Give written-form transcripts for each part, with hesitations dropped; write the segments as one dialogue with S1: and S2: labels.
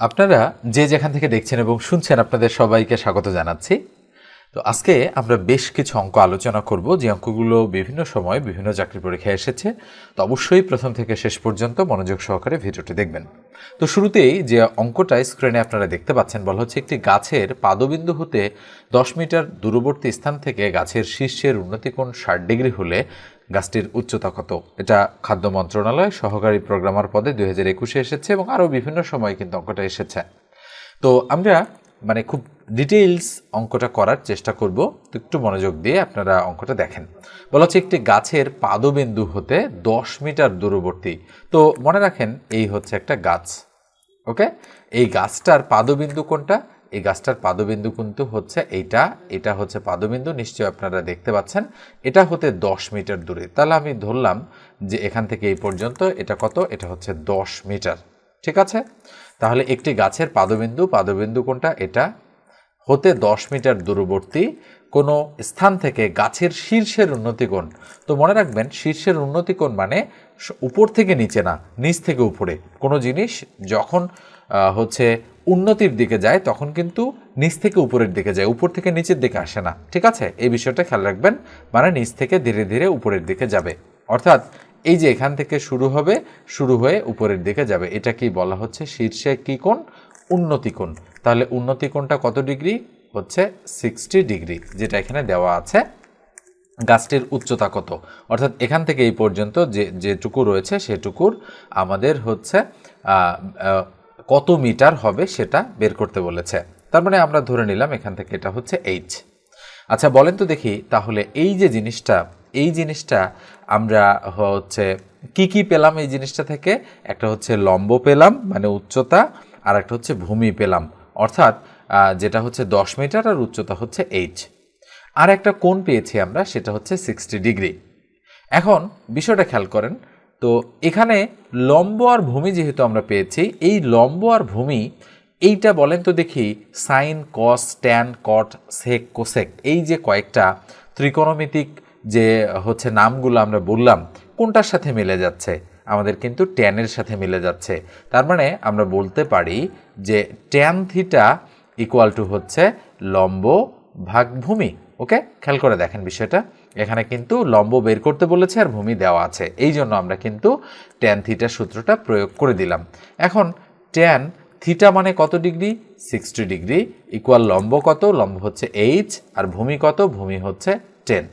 S1: আপনারা যে যেখান থেকে দেখছেন এবং শুনছেন আপনাদের সবাইকে স্বাগত জানাচ্ছি। তো আজকে আমরা বেশ কিছু অঙ্ক আলোচনা করব যে অঙ্কগুলো বিভিন্ন সময় বিভিন্ন চাকরি পরীক্ষায় এসেছে। তো অবশ্যই প্রথম থেকে শেষ পর্যন্ত মনোযোগ সহকারে ভিডিওটি দেখবেন। তো শুরুতেই যে অঙ্কটা স্ক্রিনে আপনারা দেখতে পাচ্ছেন বলা হচ্ছে একটি গাছের পাদবিন্দু হতে 10 মিটার দূরবর্তী স্থান থেকে গাছের শীর্ষের উন্নতিকোণ 60 ডিগ্রি হলে গাছটির উচ্চতা কত। এটা খাদ্য মন্ত্রণালয় সহকারী প্রোগ্রামার পদে 2021-এ এসেছে এবং আরও বিভিন্ন সময় কিন্তু অঙ্কটা এসেছে। তো আমরা খুব ডিটেইলস অঙ্কটা করার চেষ্টা করব। তো একটু মনোযোগ দিয়ে আপনারা অঙ্কটা দেখেন। বলা হচ্ছে একটি গাছের পাদবিন্দু হতে 10 মিটার দূরবর্তী। তো মনে রাখেন এই হচ্ছে একটা গাছ, ওকে। এই গাছটার পাদবিন্দু কোনটা? এই গাছটার পাদবিন্দু কিন্তু হচ্ছে এটা হচ্ছে পাদবিন্দু, নিশ্চয়ই আপনারা দেখতে পাচ্ছেন। এটা হতে 10 মিটার দূরে। তাহলে আমি ধরলাম যে এখান থেকে এই পর্যন্ত এটা কত? এটা হচ্ছে 10 মিটার, ঠিক আছে। তাহলে একটি গাছের পাদবিন্দু কোনটা? এটা হতে 10 মিটার দূরবর্তী কোনো স্থান থেকে গাছের শীর্ষের উন্নতিকোণ। তো মনে রাখবেন শীর্ষের উন্নতিকোণ মানে উপর থেকে নিচে না, নিচ থেকে উপরে। কোনো জিনিস যখন হচ্ছে উন্নতির দিকে যায় তখন কিন্তু নিচ থেকে উপরের দিকে যায়, উপর থেকে নিচের দিকে আসে না, ঠিক আছে। এই বিষয়টা খেয়াল রাখবেন, মানে নিচ থেকে ধীরে ধীরে উপরের দিকে যাবে। অর্থাৎ এই যে এখান থেকে শুরু হয়ে উপরের দিকে যাবে, এটা কি বলা হচ্ছে? শীর্ষে কি কোণ? উন্নতি কোণ। তাহলে উন্নতি কোণটা কত ডিগ্রি? হচ্ছে 60 ডিগ্রি, যেটা এখানে দেওয়া আছে। গাছটির উচ্চতা কত? অর্থাৎ এখান থেকে এই পর্যন্ত যেটুকু রয়েছে সেটুকুর আমাদের হচ্ছে কত মিটার হবে সেটা বের করতে বলেছে। তার মানে আমরা ধরে নিলাম এখান থেকে এটা হচ্ছে এইচ। আচ্ছা বলেন তো দেখি, তাহলে এই জিনিসটা আমরা হচ্ছে কি পেলাম এই জিনিসটা থেকে? একটা হচ্ছে লম্ব পেলাম মানে উচ্চতা, আর একটা হচ্ছে ভূমি পেলাম, অর্থাৎ যেটা হচ্ছে 10 মিটার আর উচ্চতা হচ্ছে এইচ। আর একটা কোণ পেয়েছি আমরা, সেটা হচ্ছে 60 ডিগ্রি। এখন বিষয়টা খেয়াল করেন তো, এখানে লম্ব আর ভূমি যেহেতু আমরা পেয়েছি, এই লম্ব আর ভূমি এইটা বলেন তো দেখি, সাইন, কস, ট্যান, কট, সেক, কোসেক, এই যে কয়েকটা ত্রিকোণমিতিক যে হচ্ছে নামগুলো আমরা বললাম, কোনটার সাথে মিলে যাচ্ছে? আমাদের কিন্তু ট্যানের সাথে মিলে যাচ্ছে। তার মানে আমরা বলতে পারি যে ট্যান থিটা ইকুয়াল টু হচ্ছে লম্ব ভাগ ভূমি। ওকে, খেয়াল করে দেখেন বিষয়টা। এখানে কিন্তু লম্ব বের করতে বলেছে আর ভূমি দেওয়া আছে, এই জন্য আমরা কিন্তু ট্যান থিটা সূত্রটা প্রয়োগ করে দিলাম। এখন ট্যান থিটা মানে কত ডিগ্রি? 60 ডিগ্রি ইকুয়াল লম্ব কত? লম্ব হচ্ছে এইচ, আর ভূমি কত? ভূমি হচ্ছে 10।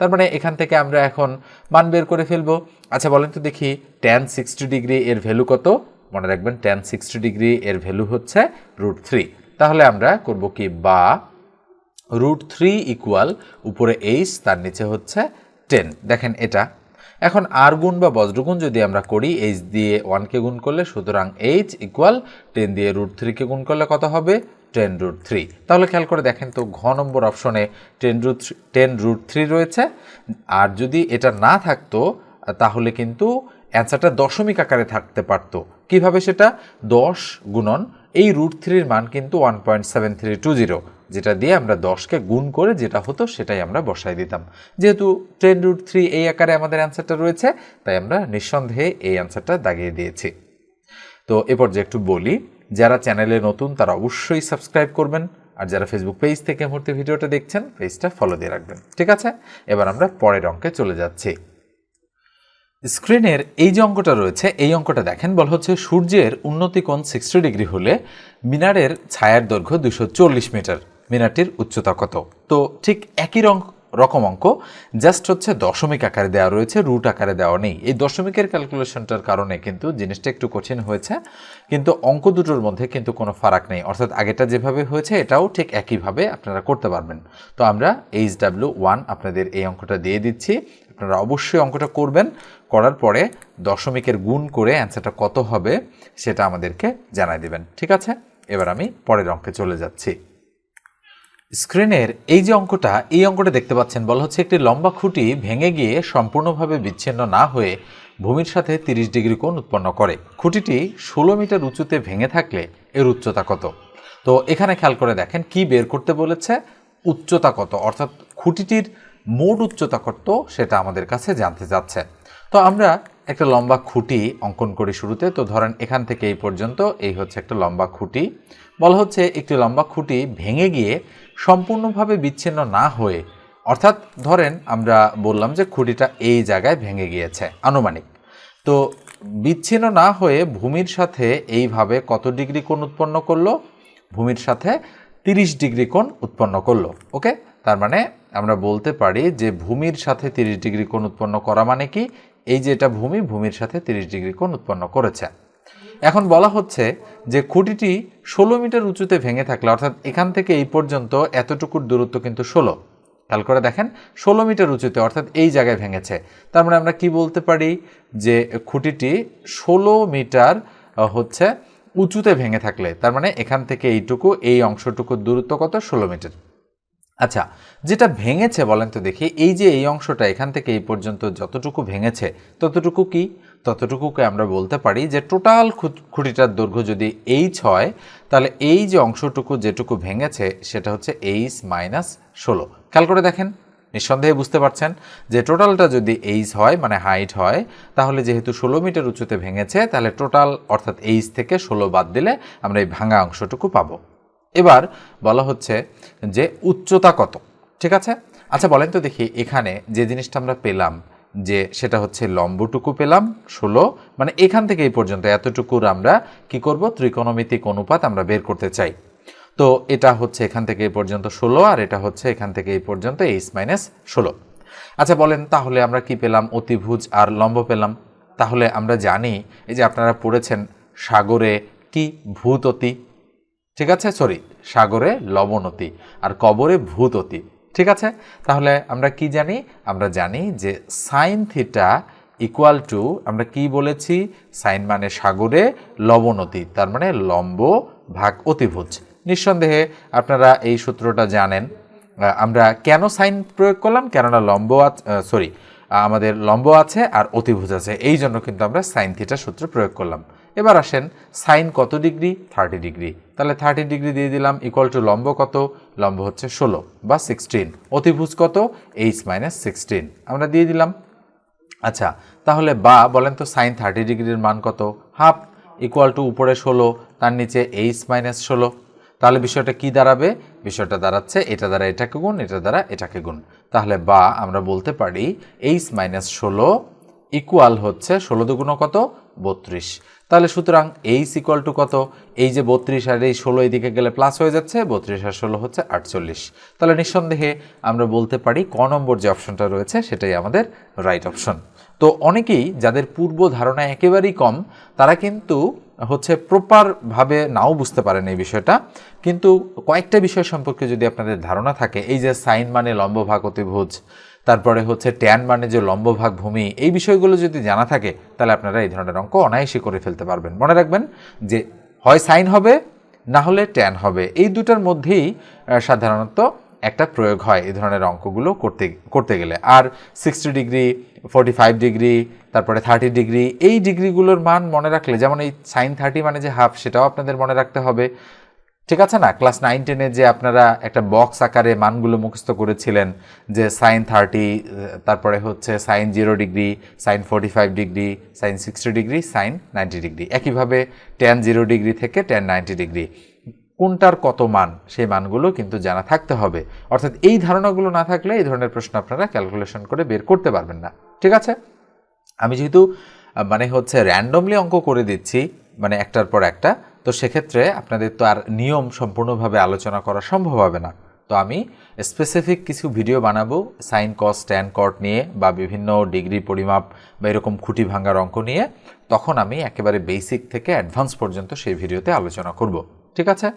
S1: তার মানে এখান থেকে আমরা এখন মান বের করে ফেলবো। আচ্ছা বলেন তো দেখি, ট্যান 60 ডিগ্রি এর ভ্যালু কত? মনে রাখবেন ট্যান 60 ডিগ্রি এর ভ্যালু হচ্ছে √3। তাহলে আমরা করব কি, বা √3 ইকুয়াল উপরে এইচ, তার নিচে হচ্ছে 10। দেখেন এটা এখন আর গুণ বা বজ্রগুণ যদি আমরা করি, এইচ দিয়ে 1কে গুণ করলে, সুতরাং এইচ ইকুয়াল 10 দিয়ে √3কে গুণ করলে কত হবে? 10√3। তাহলে খেয়াল করে দেখেন তো, ঘ নম্বর অপশনে 10√3 রয়েছে। আর যদি এটা না থাকতো তাহলে কিন্তু অ্যান্সারটা দশমিক আকারে থাকতে পারতো। কিভাবে সেটা? 10 গুণন এই √3-র মান কিন্তু 1.7320, যেটা দিয়ে আমরা 10কে গুণ করে যেটা হতো সেটাই আমরা বসাই দিতাম। যেহেতু 10√3 এই আকারে আমাদের অ্যান্সারটা রয়েছে, তাই আমরা নিঃসন্দেহে এই অ্যান্সারটা দাগিয়ে দিয়েছি। তো এরপর যে একটু বলি, যারা চ্যানেলে নতুন তারা অবশ্যই সাবস্ক্রাইব করবেন, আর যারা ফেসবুক পেজ থেকে মুহূর্তে ভিডিওটা দেখছেন পেজটা ফলো দিয়ে রাখবেন, ঠিক আছে। এবার আমরা পরের অঙ্কে চলে যাচ্ছি। স্ক্রিনের এই যে অঙ্কটা রয়েছে, এই অঙ্কটা দেখেন, বলা হচ্ছে সূর্যের উন্নতিকোণ 60 ডিগ্রি হলে মিনারের ছায়ার দৈর্ঘ্য 240 মিটার, মিনারটির উচ্চতা কত? তো ঠিক একই রকম অঙ্ক, জাস্ট হচ্ছে দশমিক আকারে দেওয়া রয়েছে, রুট আকারে দেওয়া নেই। এই দশমিকের ক্যালকুলেশনটার কারণে কিন্তু জিনিসটা একটু কঠিন হয়েছে, কিন্তু অঙ্ক দুটোর মধ্যে কিন্তু কোনো ফারাক নেই। অর্থাৎ আগেটা যেভাবে হয়েছে এটাও ঠিক একইভাবে আপনারা করতে পারবেন। তো আমরা HW1 আপনাদের এই অঙ্কটা দিয়ে দিচ্ছি, আপনারা অবশ্যই অঙ্কটা করবেন। করার পরে দশমিকের গুণ করে অ্যান্সারটা কত হবে সেটা আমাদেরকে জানাই দিবেন, ঠিক আছে। এবার আমি পরের অঙ্কে চলে যাচ্ছি। স্ক্রিনের এই যে অঙ্কটা, এই অঙ্কটা দেখতে পাচ্ছেন, বলা হচ্ছে একটি লম্বা খুঁটি ভেঙে গিয়ে সম্পূর্ণভাবে বিচ্ছিন্ন না হয়ে ভূমির সাথে 30 ডিগ্রি কোণ উৎপন্ন করে। খুঁটিটি 16 মিটার উঁচুতে ভেঙে থাকলে এর উচ্চতা কত? তো এখানে খেয়াল করে দেখেন কি বের করতে বলেছে? উচ্চতা কত, অর্থাৎ খুঁটিটির মোট উচ্চতা কত সেটা আমাদের কাছে জানতে চাচ্ছে। তো আমরা একটা লম্বা খুঁটি অঙ্কন করি শুরুতে। তো ধরেন এখান থেকে এই পর্যন্ত এই হচ্ছে একটা লম্বা খুঁটি। বলা হচ্ছে একটি লম্বা খুঁটি ভেঙে গিয়ে সম্পূর্ণভাবে বিচ্ছিন্ন না হয়ে, অর্থাৎ ধরেন আমরা বললাম যে খুঁটিটা এই জায়গায় ভেঙে গিয়েছে আনুমানিক, তো বিচ্ছিন্ন না হয়ে ভূমির সাথে এইভাবে কত ডিগ্রি কোণ উৎপন্ন করলো, ভূমির সাথে 30 ডিগ্রি কোণ উৎপন্ন করলো। ওকে, তার মানে আমরা বলতে পারি যে ভূমির সাথে 30 ডিগ্রি কোণ উৎপন্ন করা মানে কি, এই যে এটা ভূমি, ভূমির সাথে 30 ডিগ্রি কোণ উৎপন্ন করেছে। এখন বলা হচ্ছে যে খুঁটিটি 16 মিটার উঁচুতে ভেঙে থাকলে, অর্থাৎ এখান থেকে এই পর্যন্ত এতটুকুর দূরত্ব কিন্তু 16, খেয়াল করে দেখেন 16 মিটার উঁচুতে, অর্থাৎ এই জায়গায় ভেঙেছে। তার মানে আমরা কি বলতে পারি যে খুঁটিটি 16 মিটার হচ্ছে উঁচুতে ভেঙে থাকলে, তার মানে এখান থেকে এইটুকু, এই অংশটুকুর দূরত্ব কত, 16 মিটার। আচ্ছা, যেটা ভেঙেছে বলেন তো দেখি, এই যে এই অংশটা এখান থেকে এই পর্যন্ত যতটুকু ভেঙেছে ততটুকু কি, ততটুকুকে আমরা বলতে পারি যে টোটাল খুঁটিটার দৈর্ঘ্য যদি এইচ হয়, তাহলে এই যে অংশটুকু যেটুকু ভেঙেছে সেটা হচ্ছে এইচ মাইনাস 16। খেয়াল করে দেখেন, নিঃসন্দেহে বুঝতে পারছেন যে টোটালটা যদি এইচ হয় মানে হাইট হয়, তাহলে যেহেতু 16 মিটার উঁচুতে ভেঙেছে, তাহলে টোটাল অর্থাৎ এইচ থেকে 16 বাদ দিলে আমরা এই ভাঙা অংশটুকু পাবো। এবার বলা হচ্ছে যে উচ্চতা কত, ঠিক আছে। আচ্ছা বলেন তো দেখি, এখানে যে জিনিসটা আমরা পেলাম যে সেটা হচ্ছে লম্বটুকু পেলাম 16, মানে এখান থেকে এই পর্যন্ত এতটুকুর আমরা কি করব, ত্রিকোণমিতিক অনুপাত আমরা বের করতে চাই। তো এটা হচ্ছে এখান থেকে এই পর্যন্ত 16, আর এটা হচ্ছে এখান থেকে এই পর্যন্ত এইচ মাইনাস 16। আচ্ছা বলেন তাহলে আমরা কি পেলাম, অতিভুজ আর লম্ব পেলাম। তাহলে আমরা জানি, এই যে আপনারা পড়েছেন সাগরে কি ভূততি, ঠিক আছে, সরি সাগরে লবণতি আর কবরে ভূততি, ঠিক আছে। তাহলে আমরা কি জানি, আমরা জানি যে সাইন থিটা ইকুয়াল টু, আমরা কি বলেছি, সাইন মানে সাগরে, লবণতি তার মানে লম্ব ভাগ অতিভুজ। নিঃসন্দেহে আপনারা এই সূত্রটা জানেন। আমরা কেন সাইন প্রয়োগ করলাম, কেননা লম্ব আমাদের লম্ব আছে আর অতিভুজ আছে, এই জন্য কিন্তু আমরা সাইন থিটা সূত্র প্রয়োগ করলাম। এবার আসেন সাইন কত ডিগ্রি, 30 ডিগ্রি, তাহলে 30 ডিগ্রি দিয়ে দিলাম ইকুয়াল টু লম্ব কত, লম্ব হচ্ছে 16 বা 16, অতিভুজ কত, এইচ মাইনাস 16 আমরা দিয়ে দিলাম। আচ্ছা তাহলে বা বলেন তো সাইন 30 ডিগ্রির মান কত, হাফ ইকুয়াল টু উপরে 16 তার নিচে এইচ মাইনাস 16। তাহলে বিষয়টা কি দাঁড়াবে, বিষয়টা দাঁড়াচ্ছে এটা দ্বারা এটাকে গুণ, এটা দ্বারা এটাকে গুণ, তাহলে বা আমরা বলতে পারি এইচ মাইনাস 16 ইকুয়াল হচ্ছে 16 দুগুণ কত, 32। তাহলে সুতরাং এইচ ইকুয়াল টু কত, এই যে 32 আর এই 16 এদিকে গেলে প্লাস হয়ে যাচ্ছে, 32 আর 16 হচ্ছে 48। তাহলে নিঃসন্দেহে আমরা বলতে পারি ক নম্বর যে অপশনটা রয়েছে সেটাই আমাদের রাইট অপশন। তো অনেকেই যাদের পূর্ব ধারণা একেবারেই কম, তারা কিন্তু হচ্ছে প্রপারভাবে নাও বুঝতে পারেন এই বিষয়টা, কিন্তু কয়েকটা বিষয় সম্পর্কে যদি আপনাদের ধারণা থাকে, এই যে সাইন মানে লম্ব ভাগ অতিভুজ, তারপরে হচ্ছে ট্যান মানে যে লম্ব ভাগ ভূমি, এই বিষয়গুলো যদি জানা থাকে তাহলে আপনারা এই ধরনের অঙ্ক অনায়াসে করে ফেলতে পারবেন। মনে রাখবেন যে হয় সাইন হবে না হলে ট্যান হবে, এই দুটার মধ্যেই সাধারণত একটা প্রয়োগ হয় এই ধরনের অঙ্কগুলো করতে গেলে। আর 60 ডিগ্রি, 45 ডিগ্রি, তারপরে 30 ডিগ্রি, এই ডিগ্রিগুলোর মান মনে রাখলে, যেমন এই সাইন 30 মানে যে হাফ, সেটাও আপনাদের মনে রাখতে হবে, ঠিক আছে না। ক্লাস 9-10-এ যে আপনারা একটা বক্স আকারে মানগুলো মুখস্থ করেছিলেন যে সাইন 30, তারপরে হচ্ছে sine 0 degree, sine 45 degree, sine 60 degree, sine 90 degree, একইভাবে ট্যান 0 ডিগ্রি থেকে ট্যান 90 ডিগ্রি, কোনটার কত মান, সেই মানগুলো কিন্তু জানা থাকতে হবে। অর্থাৎ এই ধারণাগুলো না থাকলে এই ধরনের প্রশ্ন আপনারা ক্যালকুলেশন করে বের করতে পারবেন না, ঠিক আছে। আমি যেহেতু মানে হচ্ছে র্যান্ডমলি অঙ্ক করে দিচ্ছি, মানে একটার পর একটা, তো সেক্ষেত্রে আপনাদের তো আর নিয়ম সম্পূর্ণভাবে আলোচনা করা সম্ভব হবে না। তো আমি স্পেসিফিক কিছু ভিডিও বানাবো সাইন কস ট্যান কট নিয়ে, বা বিভিন্ন ডিগ্রি পরিমাপ বা এরকম খুঁটি ভাঙার অঙ্ক নিয়ে, তখন আমি একেবারে বেসিক থেকে অ্যাডভান্স পর্যন্ত সেই ভিডিওতে আলোচনা করব, ঠিক আছে।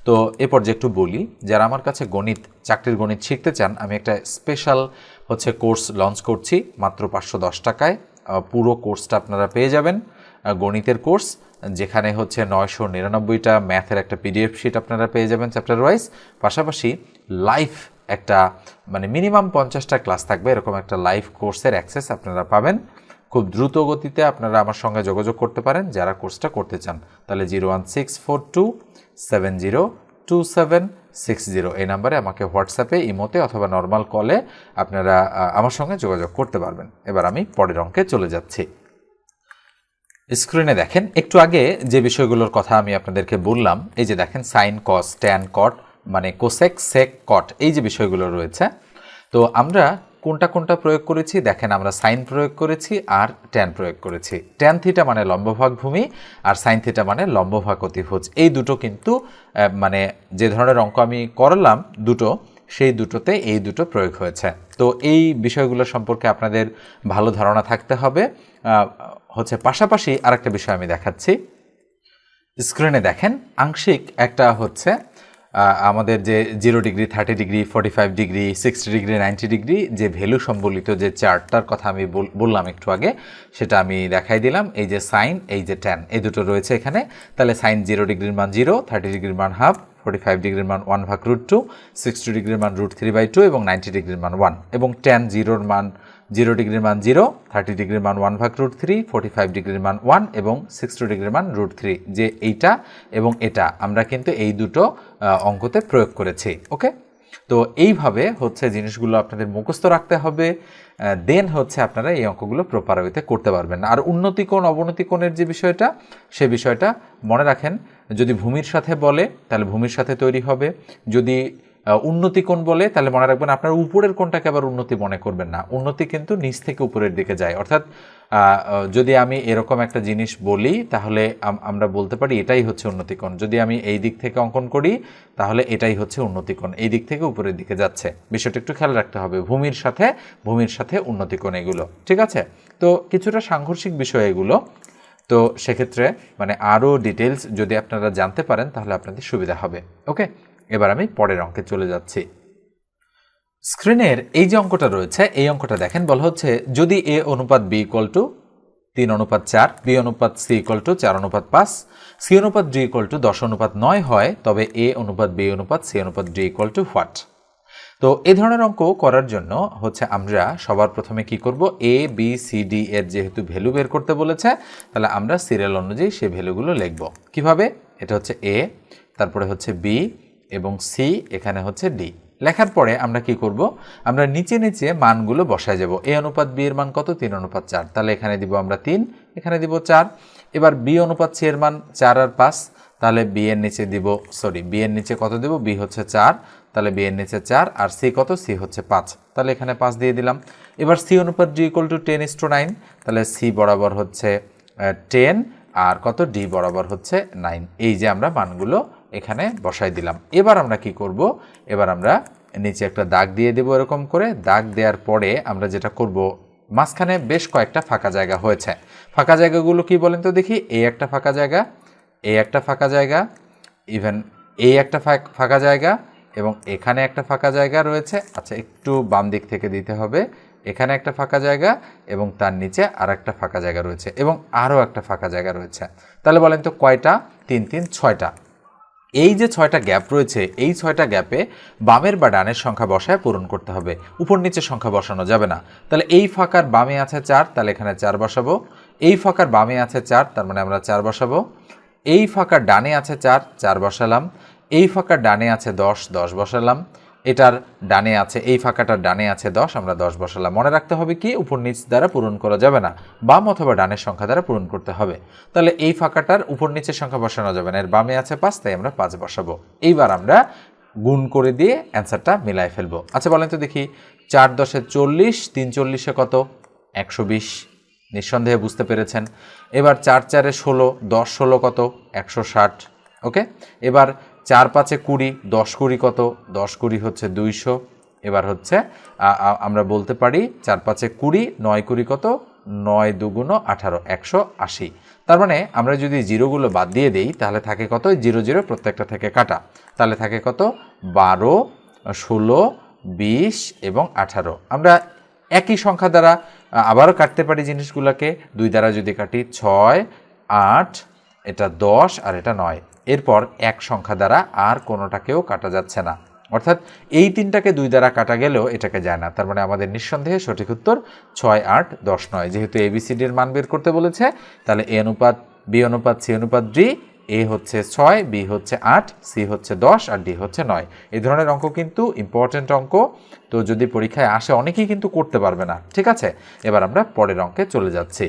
S1: তো এ পর্যায়ে একটু বলি, যারা আমার কাছে গণিত, চাকরির গণিত শিখতে চান, আমি একটা স্পেশাল হচ্ছে কোর্স লঞ্চ করছি মাত্র 510 টাকায়। পুরো কোর্সটা আপনারা পেয়ে যাবেন, গণিতের কোর্স, যেখানে হচ্ছে 999টা ম্যাথের একটা পিডিএফ শিট আপনারা পেয়ে যাবেন চ্যাপ্টার ওয়াইজ, পাশাপাশি লাইভ একটা মানে মিনিমাম 50টা ক্লাস থাকবে, এরকম একটা লাইভ কোর্সের অ্যাক্সেস আপনারা পাবেন। খুব দ্রুত গতিতে আপনারা আমার সঙ্গে যোগাযোগ করতে পারেন যারা কোর্সটা করতে চান, তাহলে 01642702760 এই নাম্বারে আমাকে হোয়াটসঅ্যাপে, ইমোতে অথবা নর্মাল কলে আপনারা আমার সঙ্গে যোগাযোগ করতে পারবেন। এবার আমি পরের অঙ্কে চলে যাচ্ছি। স্ক্রিনে দেখেন একটু আগে যে বিষয়গুলোর কথা আমি আপনাদেরকে বললাম, এই যে দেখেন সাইন, কস, ট্যান, কট, মানে কোসেক, সেক, কট, এই যে বিষয়গুলো রয়েছে। তো আমরা কোনটা কোনটা প্রয়োগ করেছি দেখেন, আমরা সাইন প্রয়োগ করেছি আর ট্যান প্রয়োগ করেছি। ট্যান থিটা মানে লম্বভাগ ভূমি, আর সাইন থিটা মানে লম্বভাগ অতিভুজ। এই দুটো কিন্তু মানে যে ধরনের অঙ্ক আমি করলাম দুটো, সেই দুটোতে এই দুটো প্রয়োগ হয়েছে। তো এই বিষয়গুলো সম্পর্কে আপনাদের ভালো ধারণা থাকতে হবে। হচ্ছে পাশাপাশি আরেকটা বিষয় আমি দেখাচ্ছি। স্ক্রিনে দেখেন আংশিক একটা হচ্ছে আমাদের যে 0 degree, 30 degree, 45 degree, 60 degree, 90 degree যে ভ্যালু সম্বলিত যে চার্টটার কথা আমি বললাম একটু আগে, সেটা আমি দেখাই দিলাম। এই যে সাইন, এই যে ট্যান, এই দুটো রয়েছে এখানে। তাহলে সাইন 0 ডিগ্রির মান 0, 30 ডিগ্রির মান হাফ, 45 ডিগ্রির মান 1/√2, 60 ডিগ্রির মান √3/2 এবং 90 ডিগ্রির মান 1। এবং ট্যান 0 ডিগ্রির মান 0, 30 ডিগ্রির মান 1/√3, 45 ডিগ্রির মান 1 এবং 60 ডিগ্রির মান √3। যে এইটা এবং এটা আমরা কিন্তু এই দুটো অঙ্কতে প্রয়োগ করেছি। ওকে, তো এইভাবে হচ্ছে জিনিসগুলো আপনাদের মুখস্থ রাখতে হবে, দেন হচ্ছে আপনারা এই অঙ্কগুলো প্রপার ওয়েতে করতে পারবেন। আর উন্নতি কোণ অবনতি কোণের যে বিষয়টা, সে বিষয়টা মনে রাখেন, যদি ভূমির সাথে বলে তাহলে ভূমির সাথে তৈরি হবে, যদি উন্নতি কোণ বলে তাহলে মনে রাখবেন আপনার উপরের কোণটাকে আবার উন্নতি মনে করবেন না, উন্নতি কিন্তু নিচ থেকে উপরের দিকে যায়। অর্থাৎ যদি আমি এরকম একটা জিনিস বলি তাহলে আমরা বলতে পারি এটাই হচ্ছে উন্নতি কোণ। যদি আমি এই দিক থেকে অঙ্কন করি তাহলে এটাই হচ্ছে উন্নতি কোণ, এই দিক থেকে উপরের দিকে যাচ্ছে। বিষয়টা একটু খেয়াল রাখতে হবে, ভূমির সাথে উন্নতি কোণ এগুলো, ঠিক আছে? তো কিছুটা সাংঘর্ষিক বিষয় এগুলো। তো সেক্ষেত্রে মানে আরও ডিটেলস যদি আপনারা জানতে পারেন তাহলে আপনাদের সুবিধা হবে। ওকে, এবার আমি পরের অঙ্কে চলে যাচ্ছি। স্ক্রিনের এই যে অঙ্কটা রয়েছে, এই অঙ্কটা দেখেন, বলা হচ্ছে যদি a অনুপাত b = 3:4, b অনুপাত c = 4:5, c অনুপাত d = 10:9 হয়, তবে a অনুপাত b অনুপাত c অনুপাত d = হোয়াট? তো এই ধরনের অঙ্ক করার জন্য হচ্ছে আমরা সবার প্রথমে কি করব, a b c d এর যেহেতু ভ্যালু বের করতে বলেছে, তাহলে আমরা সিরিয়াল অনুযায়ী সেই ভ্যালুগুলো লিখব। কিভাবে? এটা হচ্ছে a, তারপরে হচ্ছে b এবং c, এখানে হচ্ছে d। লেখার পরে আমরা কি করব, আমরা নিচে নিচে মানগুলো বসায় যাব। a অনুপাত b এর মান কত? 3:4, তাহলে এখানে দিব আমরা 3, এখানে দিব 4। এবার b অনুপাত c এর মান 4 আর 5, তাহলে b এর নিচে দিব, b এর নিচে কত দেব? b হচ্ছে 4, তাহলে b এর নিচে 4, আর c কত? c হচ্ছে 5, তাহলে এখানে 5 দিয়ে দিলাম। এবার c অনুপাত d = 10:9, তাহলে c বরাবর হচ্ছে 10 আর কত? d বরাবর হচ্ছে 9। এই যে আমরা মানগুলো এখানে বসাই দিলাম। এবার আমরা কি করব, এবার আমরা নিচে একটা দাগ দিয়ে দেব। এরকম করে দাগ দেওয়ার পরে আমরা যেটা করব, মাঝখানে বেশ কয়েকটা ফাঁকা জায়গা হয়েছে। ফাঁকা জায়গাগুলো কি বলেন তো দেখি? এই একটা ফাঁকা জায়গা, এই একটা ফাঁকা জায়গা, ইভেন এই একটা ফাঁকা জায়গা এবং এখানে একটা ফাঁকা জায়গা রয়েছে। আচ্ছা, একটু বাম দিক থেকে দিতে হবে। এখানে একটা ফাঁকা জায়গা এবং তার নিচে আর একটা ফাঁকা জায়গা রয়েছে এবং আরও একটা ফাঁকা জায়গা রয়েছে। তাহলে বলেন তো কয়টা? 3 3 6টা। এই যে 6টা গ্যাপ রয়েছে, এই 6টা গ্যাপে বামের বা ডানের সংখ্যা বসায় পূরণ করতে হবে, উপর নিচে সংখ্যা বসানো যাবে না। তাহলে এই ফাঁকার বামে আছে 4, তাহলে এখানে 4 বসাবো। এই ফাঁকার বামে আছে 4, তার মানে আমরা 4 বসাবো। এই ফাঁকার ডানে আছে 4, 4 বসালাম। এই ফাঁকার ডানে আছে 10, 10 বসালাম। এটার ডানে আছে, এই ফাঁকাটার ডানে আছে 10, আমরা 10 বসালাম। মনে রাখতে হবে কি, উপর নিচ দ্বারা পূরণ করা যাবে না, বাম অথবা ডানের সংখ্যা দ্বারা পূরণ করতে হবে। তাহলে এই ফাঁকাটার উপর নিচের সংখ্যা বসানো যাবে না, এর বামে আছে 5, তাই আমরা 5 বসাবো। এইবার আমরা গুণ করে দিয়ে অ্যান্সারটা মিলাই ফেলবো। আচ্ছা বলেন তো দেখি, 4 10 40, 3 40 কত? 120। নিঃসন্দেহে বুঝতে পেরেছেন। এবার 4 4 16, 10 16 কত? 160। ওকে, এবার 4 5 20, 10 20 কত? 10 20 হচ্ছে 200। এবার হচ্ছে আমরা বলতে পারি 4 5 20, 9 20 কত? 9 2 18, 180। তার মানে আমরা যদি জিরোগুলো বাদ দিয়ে দিই তাহলে থাকে কত? 0 0 প্রত্যেকটা থেকে কাটা, তাহলে থাকে কত? 12 16 20 এবং 18। আমরা একই সংখ্যা দ্বারা আবারও কাটতে পারি জিনিসগুলোকে। 2 দ্বারা যদি কাটি 6 8, এটা 10 আর এটা 9। এরপর এক সংখ্যা দ্বারা আর কোনোটাকেও কাটা যাচ্ছে না, অর্থাৎ এই 3টাকে 2 দ্বারা কাটা গেলেও এটাকে যায় না। তার মানে আমাদের নিঃসন্দেহে সঠিক উত্তর 6 8 10 9। যেহেতু ABCD এর মান বের করতে বলেছে, তাহলে A অনুপাত B অনুপাত C অনুপাত D, A হচ্ছে 6, B হচ্ছে 8, C হচ্ছে 10 আর D হচ্ছে 9। এই ধরনের অঙ্ক কিন্তু ইম্পর্টেন্ট অঙ্ক, তো যদি পরীক্ষায় আসে অনেকেই কিন্তু করতে পারবে না, ঠিক আছে? এবার আমরা পরের অঙ্কে চলে যাচ্ছি।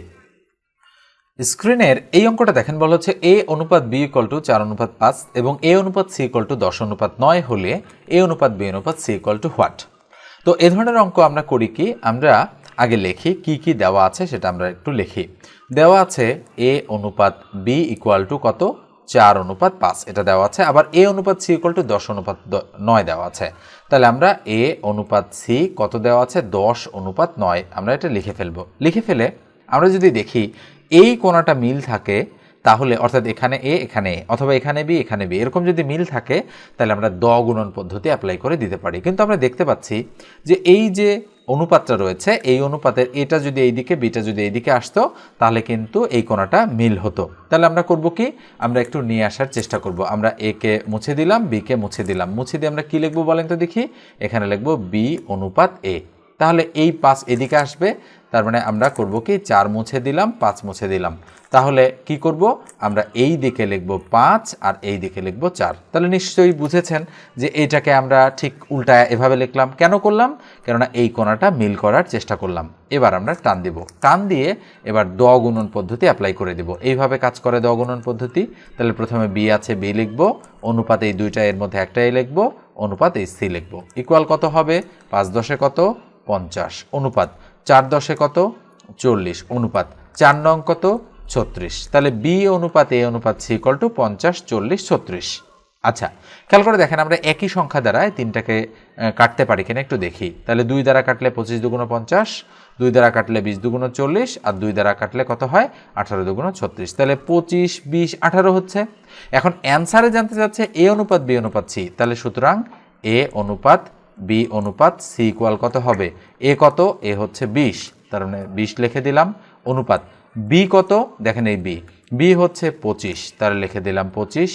S1: স্ক্রিনের এই অঙ্কটা দেখেন, বলা হচ্ছে a অনুপাত b ইকুয়াল টু 4 অনুপাত 5 এবং a অনুপাত c ইকুয়াল টু 10 অনুপাত 9 হলে a অনুপাত b অনুপাত c ইকুয়াল টু হোয়াট। তো এই ধরনের অঙ্ক আমরা করি কি, আমরা আগে লিখি কি কি দেওয়া আছে সেটা আমরা একটু লিখি। দেওয়া আছে a অনুপাত b ইকুয়াল টু কত, 4 অনুপাত 5 এটা দেওয়া আছে, আবার a অনুপাত c ইকুয়াল টু 10 অনুপাত 9 দেওয়া আছে। তাহলে আমরা a অনুপাত c কত দেওয়া আছে, 10 অনুপাত 9, আমরা এটা লিখে ফেলবো। লিখে ফেলে আমরা যদি দেখি এই কোণাটা মিল থাকে তাহলে, অর্থাৎ এখানে a এখানে a অথবা এখানে b এখানে b এরকম যদি মিল থাকে তাহলে আমরা দ গুণন পদ্ধতি অ্যাপ্লাই করে দিতে পারি। কিন্তু আমরা দেখতে পাচ্ছি যে এই যে অনুপাতটা রয়েছে এই অনুপাতের এটা যদি এইদিকে বিটা যদি এইদিকে আসতো তাহলে কিন্তু এই কোণাটা মিল হতো। তাহলে আমরা করব কি, আমরা একটু নিয়ে আসার চেষ্টা করব। আমরা a কে মুছে দিলাম, b কে মুছে দিলাম, মুছে দিয়ে আমরা কি লিখবো বলেন তো দেখি, এখানে লিখবো b অনুপাত a। তাহলে এই 5 এদিকে আসবে, তার মানে আমরা করব কি 4 মুছে দিলাম 5 মুছে দিলাম, তাহলে কি করব আমরা এই দিকে লিখব 5 আর এই দিকে লিখব 4। তাহলে নিশ্চয়ই বুঝেছেন যে এটাকে আমরা ঠিক উল্টায় এভাবে লিখলাম। কেন করলাম, কেননা এই কোণাটা মিল করার চেষ্টা করলাম। এবার আমরা টান দিব, টান দিয়ে এবার দ গুণন পদ্ধতি অ্যাপ্লাই করে দিব। এইভাবে কাজ করে দ গুণন পদ্ধতি। তাহলে প্রথমে b আছে b লিখব, অনুপাত এই দুইটা এর মধ্যে একটাই লিখব, অনুপাত এই c লিখব। ইকুয়াল কত হবে, 5 10 কত 50, অনুপাত 4 10 কত 40, অনুপাত 4 নং কত 36। তাহলে b অনুপাত a অনুপাত c ইকুয়াল টু 50 40 36। আচ্ছা, খেয়াল করে দেখেন আমরা একই সংখ্যা দ্বারা তিনটাকে কাটতে পারি কিনা একটু দেখি। তাহলে 2 দ্বারা কাটলে 25 দুগুণ 50, 2 দ্বারা কাটলে 20 দুগুণ 40, আর 2 দ্বারা কাটলে কত হয় 18 দুগুণ 36। তাহলে 25 20 18 হচ্ছে। এখন অ্যান্সারে জানতে চাচ্ছে a অনুপাত b অনুপাত c, তাহলে সুতরাং a অনুপাত b অনুপাত c ইকুয়াল কত হবে, a কত, a হচ্ছে 20, তার মানে 20 লিখে দিলাম, অনুপাত b কত, দেখেন এই b হচ্ছে 25, তাহলে লিখে দিলাম 25,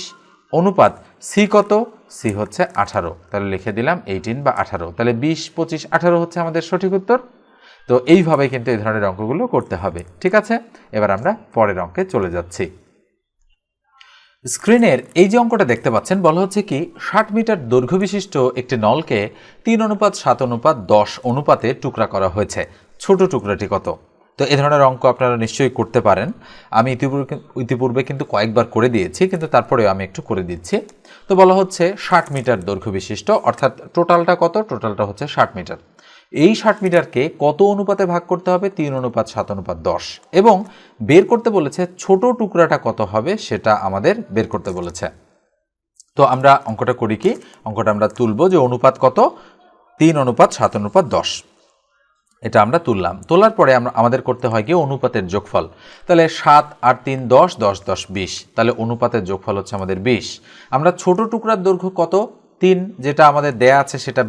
S1: অনুপাত c কত, c হচ্ছে 18, তাহলে লিখে দিলাম 18 বা 18। তাহলে 20 25 18 হচ্ছে আমাদের সঠিক উত্তর। তো এইভাবে কিন্তু এই ধরনের অঙ্কগুলো করতে হবে। ঠিক আছে, এবার আমরা পরের অঙ্কে চলে যাচ্ছি। স্ক্রিনের এই যে অঙ্কটা দেখতে পাচ্ছেন, বলা হচ্ছে কি 60 মিটার দৈর্ঘ্য বিশিষ্ট একটি নলকে 3 অনুপাত 7 অনুপাত 10 অনুপাতে টুকরা করা হয়েছে, ছোট টুকরাটি কত। তো এই ধরনের অঙ্ক আপনারা নিশ্চয়ই করতে পারেন। আমি ইতিপূর্বে কিন্তু কয়েকবার করে দিয়েছি, কিন্তু তারপরেও আমি একটু করে দিচ্ছি। তো বলা হচ্ছে 60 মিটার দৈর্ঘ্য বিশিষ্ট, অর্থাৎ টোটালটা কত, টোটালটা হচ্ছে 60 মিটার। এই 60 মিটারকে কত অনুপাতে ভাগ করতে হবে, 3 অনুপাত 7 অনুপাত 10, এবং বের করতে বলেছে ছোট টুকরাটা কত হবে সেটা আমাদের বের করতে বলেছে। তো আমরা অঙ্কটা করি কি, অঙ্কটা আমরা তুলব যে অনুপাত কত, 3 অনুপাত 7 অনুপাত 10, এটা আমরা তুললাম। তোলার পরে আমাদের করতে হয় কি অনুপাতের যোগফল। তাহলে 7 আর 3 10 10 10 20, তাহলে অনুপাতের যোগফল হচ্ছে আমাদের 20। আমরা ছোট টুকরার দৈর্ঘ্য কত 3, যেটা আমাদের দেয়া আছে সেটা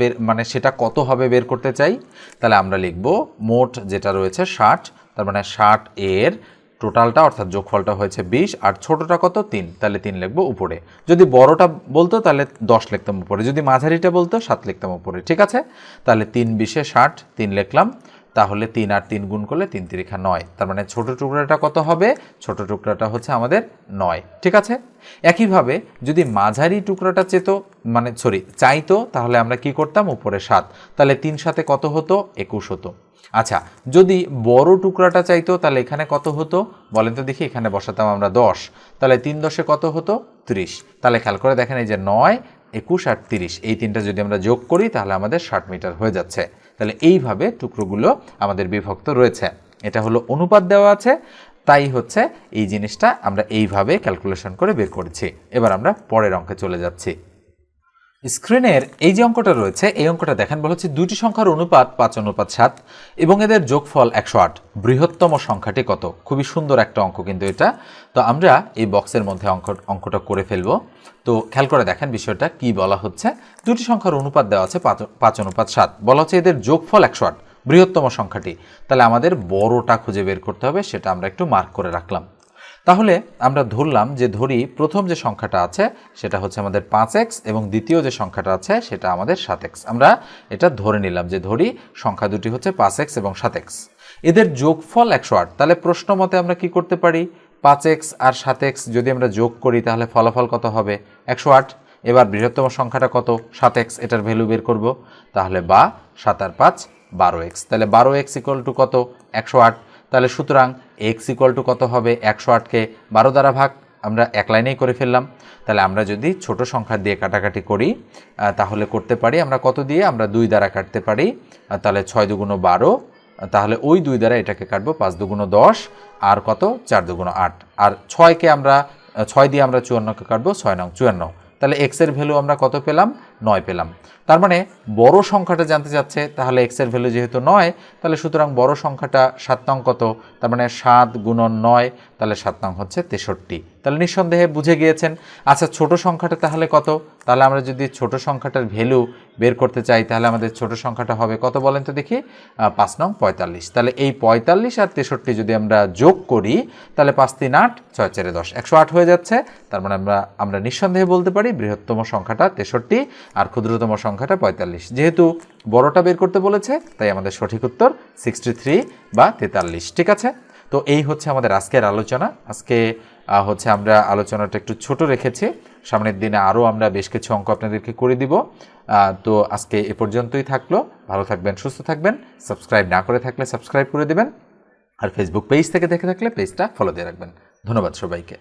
S1: সেটা কত হবে বের করতে চাই। তাহলে আমরা লিখব মোট যেটা রয়েছে 60, তার মানে 60 এর টোটালটা অর্থাৎ যোগফলটা হয়েছে 20, আর ছোটটা কত 3, তাহলে 3 লিখবো উপরে। যদি বড়টা বলতো তাহলে 10 লিখতাম উপরে, যদি মাঝারিটা বলতো 7 লিখতাম উপরে। ঠিক আছে, তাহলে 3 20 60, 3 লিখলাম। তাহলে 3 আর 3 গুণ করলে 3 3 9, তার মানে ছোট টুকরাটা কত হবে, ছোট টুকরাটা হচ্ছে আমাদের 9। ঠিক আছে, একইভাবে যদি মাঝারি টুকরাটা চাইতো তাহলে আমরা কি করতাম, উপরে 7, তাহলে 3 সাথে কত হতো 21 হতো। আচ্ছা, যদি বড় টুকরাটা চাইতো তাহলে এখানে কত হতো বলেন তো দেখি, এখানে বসাতাম আমরা 10, তাহলে 3 10 কত হতো 30। তাহলে খেয়াল করে দেখেন এই যে 9 21 আর 30, এই তিনটা যদি আমরা যোগ করি তাহলে আমাদের 60 মিটার হয়ে যাচ্ছে। তাহলে এইভাবে টুকরোগুলো আমাদের বিভক্ত রয়েছে। এটা হলো অনুপাত দেওয়া আছে, তাই হচ্ছে এই জিনিসটা আমরা এইভাবে ক্যালকুলেশন করে বের করেছি। এবার আমরা পরের অঙ্কে চলে যাচ্ছি। স্ক্রিনের এই যে অঙ্কটা রয়েছে এই অঙ্কটা দেখেন, বলা হচ্ছে দুটি সংখ্যার অনুপাত 5 অনুপাত 7 এবং এদের যোগফল 108, বৃহত্তম সংখ্যাটি কত। খুবই সুন্দর একটা অঙ্ক কিন্তু এটা। তো আমরা এই বক্সের মধ্যে অঙ্কটা করে ফেলবো। তো খেয়াল করে দেখেন বিষয়টা কি বলা হচ্ছে। দুটি সংখ্যার অনুপাত দেওয়া আছে 5 অনুপাত 7, বলা হচ্ছে এদের যোগফল 108, বৃহত্তম সংখ্যাটি। তাহলে আমাদের বড়টা খুঁজে বের করতে হবে, সেটা আমরা একটু মার্ক করে রাখলাম। তাহলে আমরা ধরলাম যে প্রথম যে সংখ্যাটা আছে সেটা হচ্ছে আমাদের 5x এবং দ্বিতীয় যে সংখ্যাটা আছে সেটা আমাদের 7x। আমরা এটা ধরে নিলাম যে সংখ্যা দুটি হচ্ছে 5x এবং 7x, এদের যোগফল 108। তাহলে প্রশ্ন মতে আমরা কি করতে পারি, 5x আর 7x যদি আমরা যোগ করি তাহলে ফলাফল কত হবে 108। এবার বৃহত্তম সংখ্যাটা কত 7x, এটার ভ্যালু বের করব। তাহলে 7 আর 5 12x, তাহলে 12x ইকুয়াল টু কত 108। তাহলে সুতরাং এক্স ইকুয়াল টু কত হবে, 108কে 12 দ্বারা ভাগ, আমরা এক লাইনেই করে ফেললাম। তাহলে আমরা যদি ছোট সংখ্যা দিয়ে কাটাকাটি করি তাহলে করতে পারি আমরা কত দিয়ে, আমরা 2 দ্বারা কাটতে পারি। তাহলে 6 দুগুণ 12, তাহলে ওই 2 দ্বারা এটাকে কাটবো, 5 দুগুণ 10, আর কত 4 দুগুণ 8, আর 6কে আমরা 6 দিয়ে আমরা 54কে কাটবো, 6 নং 54। তাহলে এক্স এর ভ্যালু আমরা কত পেলাম, 9 পেলাম। তার মানে বড় সংখ্যাটা জানতে চাচ্ছে, তাহলে এক্স এর ভ্যালু যেহেতু 9, তাহলে সুতরাং বড় সংখ্যাটা 7 নং কত, তার মানে 7 গুণন 9, তাহলে 7 নং হচ্ছে 63। তাহলে নিঃসন্দেহে বুঝে গিয়েছেন। আচ্ছা ছোট সংখ্যাটা তাহলে কত, তাহলে আমরা যদি ছোট সংখ্যাটার ভ্যালু বের করতে চাই তাহলে আমাদের ছোট সংখ্যাটা হবে কত বলেন তো দেখি, 5 নং 45। তাহলে এই 45 আর 63 যদি আমরা যোগ করি তাহলে 5 3 8, 6 4 10, 108 হয়ে যাচ্ছে। তার মানে আমরা নিঃসন্দেহে বলতে পারি বৃহত্তম সংখ্যাটা 63 আর ক্ষুদ্রতম সংখ্যাটা 45। যেহেতু বড়টা বের করতে বলেছে তাই আমাদের সঠিক উত্তর 63 বা 43। ঠিক আছে, তো এই হচ্ছে আমাদের আজকের আলোচনা। আজকে হচ্ছে আমরা আলোচনাটা একটু ছোট রেখেছি, সামনের দিনে আরও আমরা বেশ কিছু অঙ্ক আপনাদেরকে করে দিব। তো আজকে এ পর্যন্তই থাকলো। ভালো থাকবেন, সুস্থ থাকবেন। সাবস্ক্রাইব না করে থাকলে সাবস্ক্রাইব করে দেবেন, আর ফেসবুক পেজ থেকে দেখে থাকলে পেজটা ফলো দিয়ে রাখবেন। ধন্যবাদ সবাইকে।